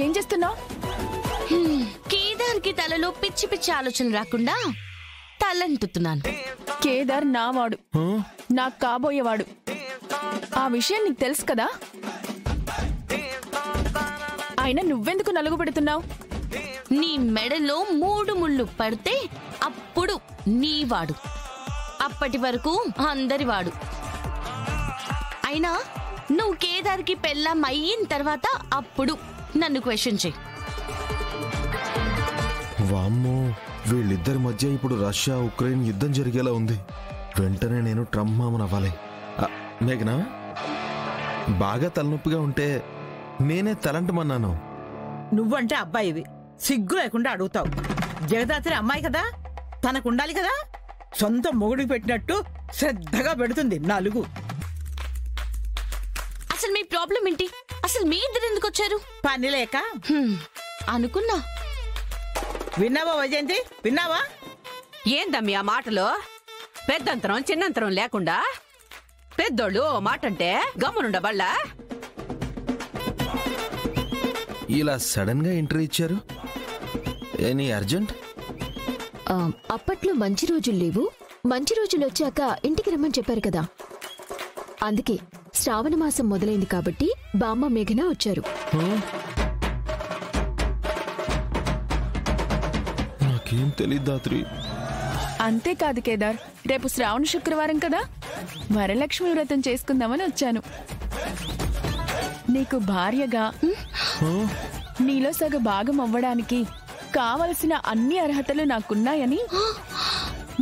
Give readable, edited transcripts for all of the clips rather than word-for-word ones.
ఏం చేస్తున్నావు? కేదార్కి తలలో పిచ్చి పిచ్చి ఆలోచనలు రాకుండా తలంటుతున్నాను. కేదార్ నావాడు, నాకు కాబోయేవాడు. ఆ విషయం నీకు తెలుసు కదా. అయినా నువ్వెందుకు నలుగు పెడుతున్నావు? నీ మెడలో 3 ముళ్ళు పడితే అప్పుడు నీవాడు, అప్పటి వరకు అందరివాడు. అయినా నువ్వు కేదార్కి పెళ్ళాం అయిన తర్వాత అప్పుడు నన్ను క్వశ్చన్ చెయ్యి. వామ్మో, వీళ్ళిద్దరి మధ్య ఇప్పుడు రష్యా ఉక్రెయిన్ యుద్ధం జరిగేలా ఉంది. వెంటనే నేను ట్రంప్ మామని అవ్వాలి. మేఘనా, బాగా తలనొప్పిగా ఉంటే నేనే తలంటమన్నాను. నువ్వంటే అబ్బాయివి, సిగ్గు లేకుండా అడుగుతావు. జగదాత్రి అమ్మాయి కదా, తనకుండాలి కదా. సొంత మొగుడికి పెట్టినట్టు శ్రద్ధగా పెడుతుంది నలుగు. అసలు మీ ప్రాబ్లం ఏంటి? అసలు మీ ఇద్దరు ఎందుకు వచ్చారు? పని లేక అనుకున్నా. విన్నావా వైజయంతి, విన్నావా? ఏందమ్మి ఆ మాటలో? పెద్దంతరం చిన్నంతరం లేకుండా పెద్దోళ్ళు ఓ మాట అంటే గమ్మునుండబళ్ళా? ఇలా సడన్ గా ఎంట్రీ ఇచ్చారు, ఎనీ అర్జెంట్? అప్పట్లో మంచి రోజులు లేవు, మంచి రోజులు వచ్చాక ఇంటికి రమ్మని చెప్పారు కదా. అందుకే శ్రావణ మాసం మొదలైంది కాబట్టి బామ్మ మేఘన వచ్చారు. నాకేం తెలీదు దాత్రి. అంతేకాదు కేదార్, రేపు శ్రావణ శుక్రవారం కదా, వరలక్ష్మి వ్రతం చేసుకుందామని వచ్చాను. నీకు భార్యగా నీలో సగ భాగం అవ్వడానికి కావలసిన అన్ని అర్హతలు నాకున్నాయని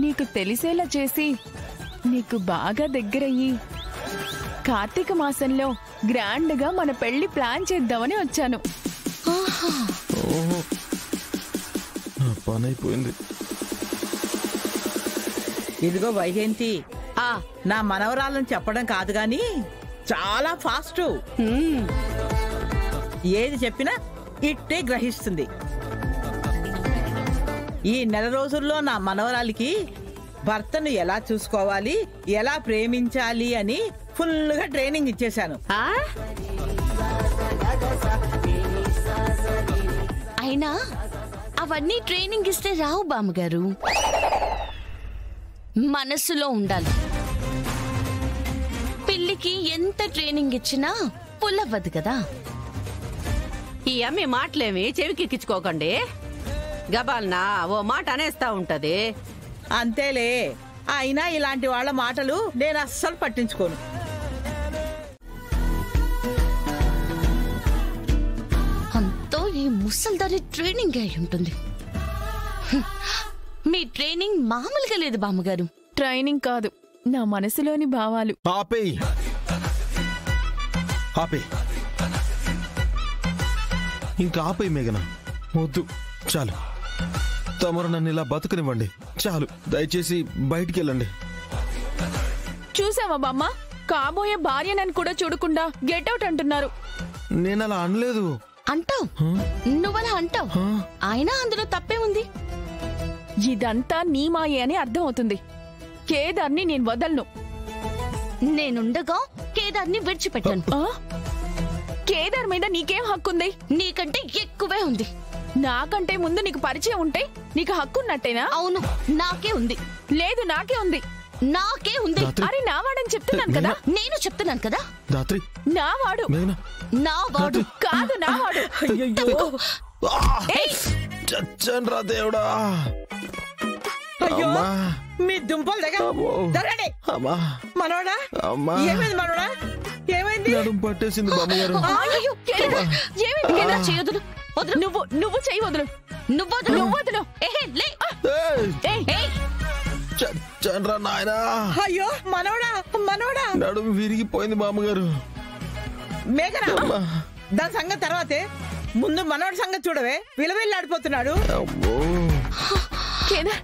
నీకు తెలిసేలా చేసి నీకు బాగా దగ్గరయ్యి కార్తీక మాసంలో గ్రాండ్ గా మన పెళ్లి ప్లాన్ చేద్దామని వచ్చాను. పనైపోయింది. ఇదిగో వైజయంతి, నా మనవరాలను చెప్పడం కాదు గాని చాలా ఫాస్ట్. ఏది చెప్పినా ఇట్టే గ్రహిస్తుంది. ఈ నెల రోజుల్లో నా మనవరాలికి భర్తను ఎలా చూసుకోవాలి, ఎలా ప్రేమించాలి అని ఫుల్గా ట్రైనింగ్ ఇచ్చేశాను. అయినా అవన్నీ ట్రైనింగ్ ఇస్తే రావు బామ్మగారు, మనసులో ఉండాలి. పిల్లికి ఎంత ట్రైనింగ్ ఇచ్చినా పుల్లవ్వదు కదా. ఈ అమ్మి మాటలేమి చెవికెక్కించుకోకండి. గబాల్నా ఓ మాట అనేస్తా ఉంటది. అంతేలే, అయినా ఇలాంటి వాళ్ళ మాటలు నేను అస్సలు పట్టించుకోను. అంతో ఈ ముసల్దారి ట్రైనింగ్ అయి ఉంటుంది. మీ ట్రైనింగ్ మామూలుగా లేదు బామ్మగారు. ట్రైనింగ్ కాదు, నా మనసులోని భావాలు. ఆపేయ్, ఆపేయ్, ఇంకా ఆపేయ్ మేఘన. వద్దు, చాలు. తమరు నన్ను ఇలా బతుకనివ్వండి, చాలు. దయచేసి బయటికి వెళ్ళండి. చూసావా బామ్మ, కాబోయే భార్యనని కూడా చూడకుండా గెట్అవుట్ అంటున్నారు. నేనలా అనలేదు. అంటావు, నువ్వలా అంటావు. అయినా అందులో తప్పే ఉంది. ఇదంతా నీ మాయే అని అర్థం అవుతుంది. కేదార్ని నేను వదలను. నేనుండగా కేదార్ని విడిచిపెట్టాను. కేదార్ మీద నీకేం హక్కుంది? నీకంటే ఎక్కువే ఉంది. నాకంటే ముందు నీకు పరిచయం ఉంటే నీకు హక్కున్నట్టేనా? అవును, నాకే ఉంది. లేదు, నాకే ఉంది. నాకే ఉంది. అరే నావాడని చెప్తున్నాను కదా. నేను చెప్తున్నాను కదా. దాత్రి, నావాడు. నావాడు కాదు, నావాడు. చచ్చన్ రా దేవుడా. అయ్యో, మీ దుంపలు దగ్గర మనోడా. ఏమైంది మనోడా, ఏమైంది? నడుము పట్టేసింది బామ్మగారు. చేయొద్దు. నువ్వు చెయ్యి వదులు. నువ్వు వదులు. చచ్చన్ రా నాయనా. అయ్యో మనోడా, మనోడా. నడుము విరిగిపోయింది బామ్మగారు. మేఘనా, దాని సంగతి తర్వాతే, ముందు మనోడి సంగతి చూడవే. విలవిల్లాడిపోతున్నాడు. కేదార్,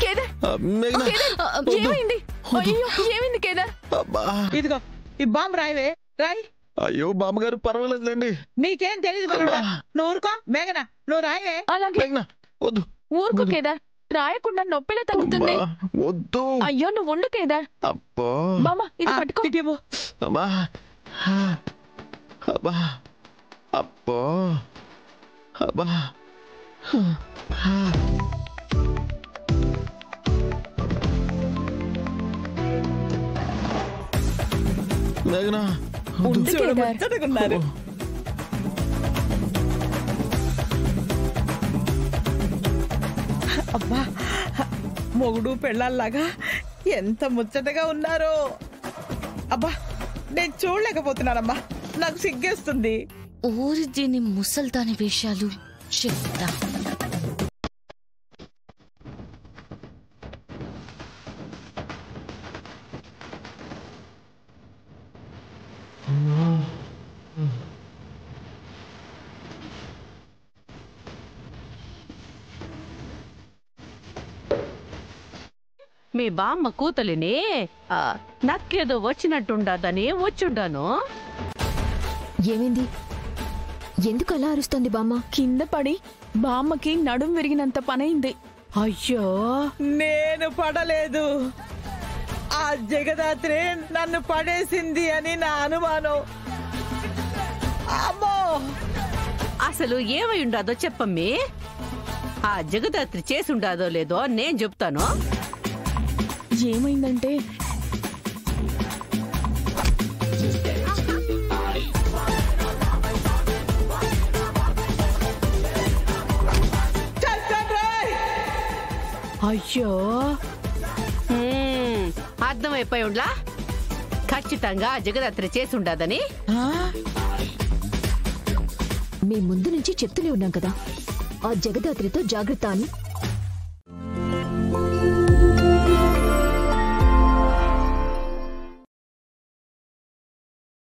కేదార్, ఏమైంది? ఏమైంది కేదార్? ఇదిగో ఈ బాంబు రాయివే, రాయి. అయ్యో బామ్మగారు, పర్వాలేదులేండి. నీకేం తెలియదు మనోడా, నువ్వు ఊరుకో. మేఘనా, నువ్వు రాయవే. అలాగే. వద్దు, ఊరుకో కేదార్, రాయకుండా నొప్పిలా తగ్గుతుంది. వద్దు. అయ్యో నువ్వు ఉండు కేదార్. అబ్బా బామ్మ, ఇది పట్టుకో. అమ్మా, అబ్బా, అబ్బో అబ్బా మేఘనా ఉండు కేదార్. ముచ్చటగున్నారు. అబ్బా మొగుడు పెళ్ళాల్లాగా ఎంత ముచ్చటగా ఉన్నారో. అబ్బా నేను చూడలేకపోతున్నానమ్మా, నాకు సిగ్గేస్తుంది. ఊరి దీని ముసల్దాని వేషాలు చెప్తా. మీ బామ్మ కూతలిని నాకేదో వచ్చినట్టుండదని వచ్చుండాను. ఏమైంది? ఎందుకు అలా అరుస్తోంది బామ్మ? కింద పడి బామ్మకి నడుం విరిగినంత పనైంది. అయ్యో నేను పడలేదు, ఆ జగదాత్రే నన్ను పడేసింది అని నా అనుమానం. అమ్మో అసలు ఏమై ఉండాదో చెప్పమ్మీ. ఆ జగదాత్రి చేసి ఉండాదో లేదో నేను చెప్తాను. ఏమైందంటే అయ్యో అర్థమైపోయి ఉండ్లా, ఖచ్చితంగా జగదాత్రి చేసి ఉండాదని. మీ ముందు నుంచి చెప్తూనే ఉన్నాం కదా, ఆ జగదాత్రితో జాగ్రత్త అని.